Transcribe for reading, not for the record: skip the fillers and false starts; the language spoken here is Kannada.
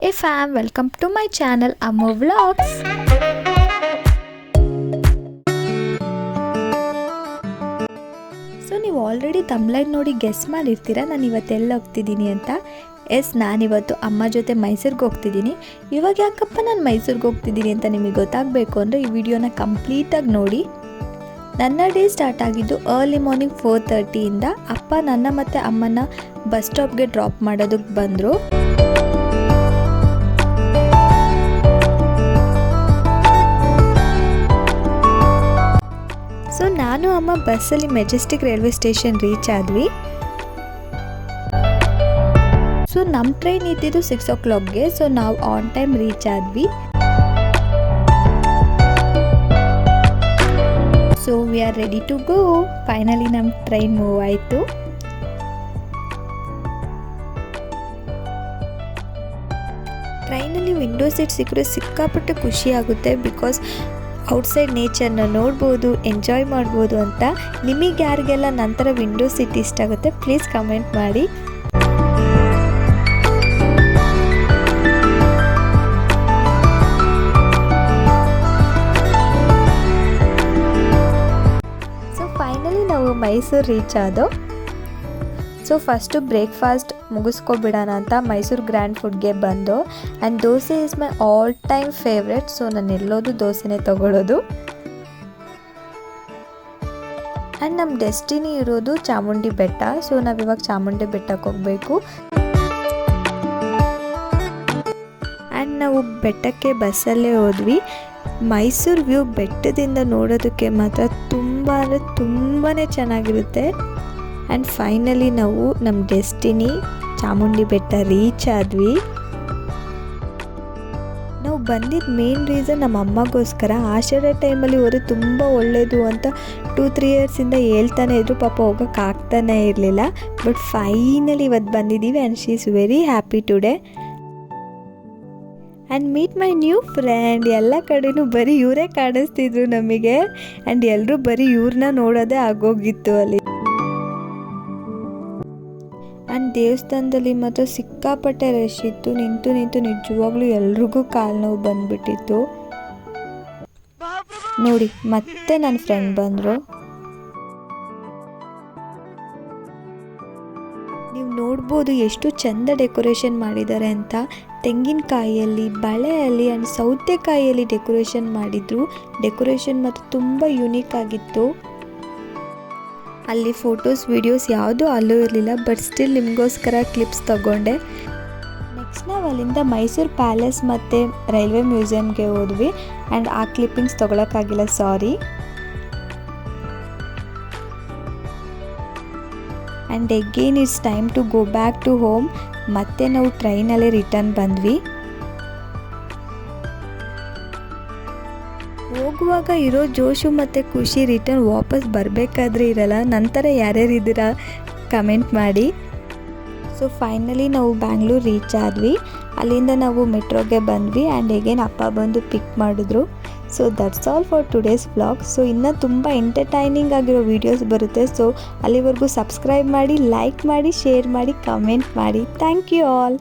Hey fam, welcome to my channel Ammu Vlogs. So ನೀವು ಆಲ್ರೆಡಿ ತಮ್ಲೈನ್ ನೋಡಿ ಗೆಸ್ ಮಾಡಿರ್ತೀರಾ ನಾನು ಇವತ್ತೆಲ್ಲ ಹೋಗ್ತಿದ್ದೀನಿ ಅಂತ. ನಾನಿವತ್ತು ಅಮ್ಮ ಜೊತೆ ಮೈಸೂರಿಗೆ ಹೋಗ್ತಿದ್ದೀನಿ. ಇವಾಗ ಯಾಕಪ್ಪ ನಾನು ಮೈಸೂರಿಗೆ ಹೋಗ್ತಿದ್ದೀನಿ ಅಂತ ನಿಮಗೆ ಗೊತ್ತಾಗಬೇಕು ಅಂದರೆ ಈ ವಿಡಿಯೋನ ಕಂಪ್ಲೀಟಾಗಿ ನೋಡಿ. ನನ್ನ ಡೇ ಸ್ಟಾರ್ಟ್ ಆಗಿದ್ದು ಅರ್ಲಿ ಮಾರ್ನಿಂಗ್ 4:30ಇಂದ. ಅಪ್ಪ ನನ್ನ ಮತ್ತು ಅಮ್ಮನ ಬಸ್ ಸ್ಟಾಪ್ಗೆ ಡ್ರಾಪ್ ಮಾಡೋದಕ್ಕೆ ಬಂದರು. ಸೊ ನಾನು ಅಮ್ಮ ಬಸ್ಸಲ್ಲಿ ಮೆಜೆಸ್ಟಿಕ್ ರೈಲ್ವೆ ಸ್ಟೇಷನ್ ರೀಚ್ ಆದ್ವಿ. ಸೊ ನಮ್ಮ ಟ್ರೈನ್ ಇದ್ದಿದ್ದು 6 o'clockಗೆ. ಸೊ ನಾವು ಆನ್ ಟೈಮ್ ರೀಚ್ ಆದ್ವಿ. So we are ready to go. Finally ನಮ್ಮ ಟ್ರೈನ್ ಮೂವ್ ಆಯಿತು. ಟ್ರೈನಲ್ಲಿ ವಿಂಡೋ ಸೀಟ್ ಸಿಕ್ಕರೆ ಸಿಕ್ಕಾಪಟ್ಟೆ ಖುಷಿ ಆಗುತ್ತೆ. ಬಿಕಾಸ್ ಔಟ್ಸೈಡ್ ನೇಚರ್ನ ನೋಡ್ಬೋದು, ಎಂಜಾಯ್ ಮಾಡ್ಬೋದು ಅಂತ. ನಿಮಗೆ ಯಾರಿಗೆಲ್ಲ ನಂತರ ವಿಂಡೋ ಸೀಟ್ ಇಷ್ಟ ಆಗುತ್ತೆ ಪ್ಲೀಸ್ ಕಮೆಂಟ್ ಮಾಡಿ. ಸೊ ಫೈನಲಿ ನಾವು ಮೈಸೂರು ರೀಚ್ ಆದೋ. ಸೊ ಫಸ್ಟು ಬ್ರೇಕ್ಫಾಸ್ಟ್ ಮುಗಿಸ್ಕೊಬಿಡೋಣ ಅಂತ ಮೈಸೂರು ಗ್ರ್ಯಾಂಡ್ ಫುಡ್ಗೆ ಬಂದು. And dosa is my all time favourite. So ನಾನು ಎಲ್ಲೋದು ದೋಸೆನೇ ತೊಗೊಳ್ಳೋದು. ಆ್ಯಂಡ್ ನಮ್ಮ ಡೆಸ್ಟಿನಿ ಇರೋದು ಚಾಮುಂಡಿ ಬೆಟ್ಟ. ಸೊ ನಾವಿವಾಗ ಚಾಮುಂಡಿ ಬೆಟ್ಟಕ್ಕೆ ಹೋಗಬೇಕು. ಆ್ಯಂಡ್ ನಾವು ಬೆಟ್ಟಕ್ಕೆ ಬಸ್ಸಲ್ಲೇ ಹೋದ್ವಿ. ಮೈಸೂರು ವ್ಯೂ ಬೆಟ್ಟದಿಂದ ನೋಡೋದಕ್ಕೆ ಮಾತ್ರ ತುಂಬ ಅಂದರೆ ತುಂಬಾ ಚೆನ್ನಾಗಿರುತ್ತೆ. ಆ್ಯಂಡ್ ಫೈನಲಿ ನಾವು ನಮ್ಮ ಡೆಸ್ಟಿನಿ ಚಾಮುಂಡಿ ಬೆಟ್ಟ ರೀಚ್ ಆದ್ವಿ. ನಾವು ಬಂದಿದ್ದ ಮೇನ್ ರೀಸನ್ ನಮ್ಮ ಅಮ್ಮಗೋಸ್ಕರ. ಆಷಾಢ ಟೈಮಲ್ಲಿ ಹೋದ್ರೆ ತುಂಬ ಒಳ್ಳೆಯದು ಅಂತ 2-3 ಇಯರ್ಸಿಂದ ಹೇಳ್ತಾನೆ ಇದ್ರು. ಪಾಪ ಹೋಗೋಕ್ಕೆ ಆಗ್ತಾನೆ ಇರಲಿಲ್ಲ. ಬಟ್ ಫೈನಲಿ ಇವತ್ತು ಬಂದಿದ್ದೀವಿ. And she is very happy today. And meet my new friend. ಎಲ್ಲ ಕಡೆಯೂ ಬರೀ ಇವರೇ ಕಾಣಿಸ್ತಿದ್ರು ನಮಗೆ. ಆ್ಯಂಡ್ ಎಲ್ಲರೂ ಬರೀ ಇವ್ರನ್ನ ನೋಡೋದೇ ಆಗೋಗಿತ್ತು ಅಲ್ಲಿ. ಆ್ಯಂಡ್ ದೇವಸ್ಥಾನದಲ್ಲಿ ಮಾತ್ರ ಸಿಕ್ಕಾಪಟ್ಟೆ ರಶ್ ಇತ್ತು. ನಿಂತು ನಿಜವಾಗ್ಲೂ ಎಲ್ರಿಗೂ ಕಾಲು ನೋವು ಬಂದ್ಬಿಟ್ಟಿತ್ತು. ನೋಡಿ ಮತ್ತೆ ನನ್ನ ಫ್ರೆಂಡ್ ಬಂದರು. ನೀವು ನೋಡ್ಬೋದು ಎಷ್ಟು ಚಂದ ಡೆಕೋರೇಷನ್ ಮಾಡಿದ್ದಾರೆ ಅಂತ. ತೆಂಗಿನಕಾಯಿಯಲ್ಲಿ, ಬಳೆಯಲ್ಲಿ ಆ್ಯಂಡ್ ಸೌತೆಕಾಯಿಯಲ್ಲಿ ಡೆಕೋರೇಷನ್ ಮಾಡಿದ್ರು. ಡೆಕೋರೇಷನ್ ಮಾತ್ರ ತುಂಬ ಯೂನಿಕ್ ಆಗಿತ್ತು. ಅಲ್ಲಿ ಫೋಟೋಸ್ ವಿಡಿಯೋಸ್ ಯಾವುದೂ ಅಲ್ಲೂ ಇರಲಿಲ್ಲ. ಬಟ್ ಸ್ಟಿಲ್ ನಿಮಗೋಸ್ಕರ ಕ್ಲಿಪ್ಸ್ ತಗೊಂಡೆ. ನೆಕ್ಸ್ಟ್ ನಾವು ಅಲ್ಲಿಂದ ಮೈಸೂರು ಪ್ಯಾಲೇಸ್ ಮತ್ತು ರೈಲ್ವೆ ಮ್ಯೂಸಿಯಮ್ಗೆ ಹೋದ್ವಿ. ಆ್ಯಂಡ್ ಆ ಕ್ಲಿಪ್ಪಿಂಗ್ಸ್ ತೊಗೊಳಕ್ಕಾಗಿಲ್ಲ, sorry. And again it's time to go back to home. ಮತ್ತೆ ನಾವು ಟ್ರೈನಲ್ಲೇ ರಿಟರ್ನ್ ಬಂದ್ವಿ. ಹೋಗುವಾಗ ಇರೋ ಜೋಶು ಮತ್ತು ಖುಷಿ ರಿಟರ್ನ್ ವಾಪಸ್ ಬರಬೇಕಾದ್ರೆ ಇರಲ್ಲ. ನಂತರ ಯಾರ್ಯಾರು ಇದ್ದೀರಾ ಕಮೆಂಟ್ ಮಾಡಿ. ಸೊ ಫೈನಲಿ ನಾವು ಬ್ಯಾಂಗ್ಳೂರು ರೀಚ್ ಆದ್ವಿ. ಅಲ್ಲಿಂದ ನಾವು ಮೆಟ್ರೋಗೆ ಬಂದ್ವಿ. ಆ್ಯಂಡ್ ಅಗೇನ್ ಅಪ್ಪ ಬಂದು ಪಿಕ್ ಮಾಡಿದ್ರು. So that's all for today's vlog. So ಇನ್ನೂ ತುಂಬ ಎಂಟರ್ಟೈನಿಂಗ್ ಆಗಿರೋ ವೀಡಿಯೋಸ್ ಬರುತ್ತೆ. ಸೊ ಅಲ್ಲಿವರೆಗೂ ಸಬ್ಸ್ಕ್ರೈಬ್ ಮಾಡಿ, ಲೈಕ್ ಮಾಡಿ, ಶೇರ್ ಮಾಡಿ, ಕಮೆಂಟ್ ಮಾಡಿ. Thank you all.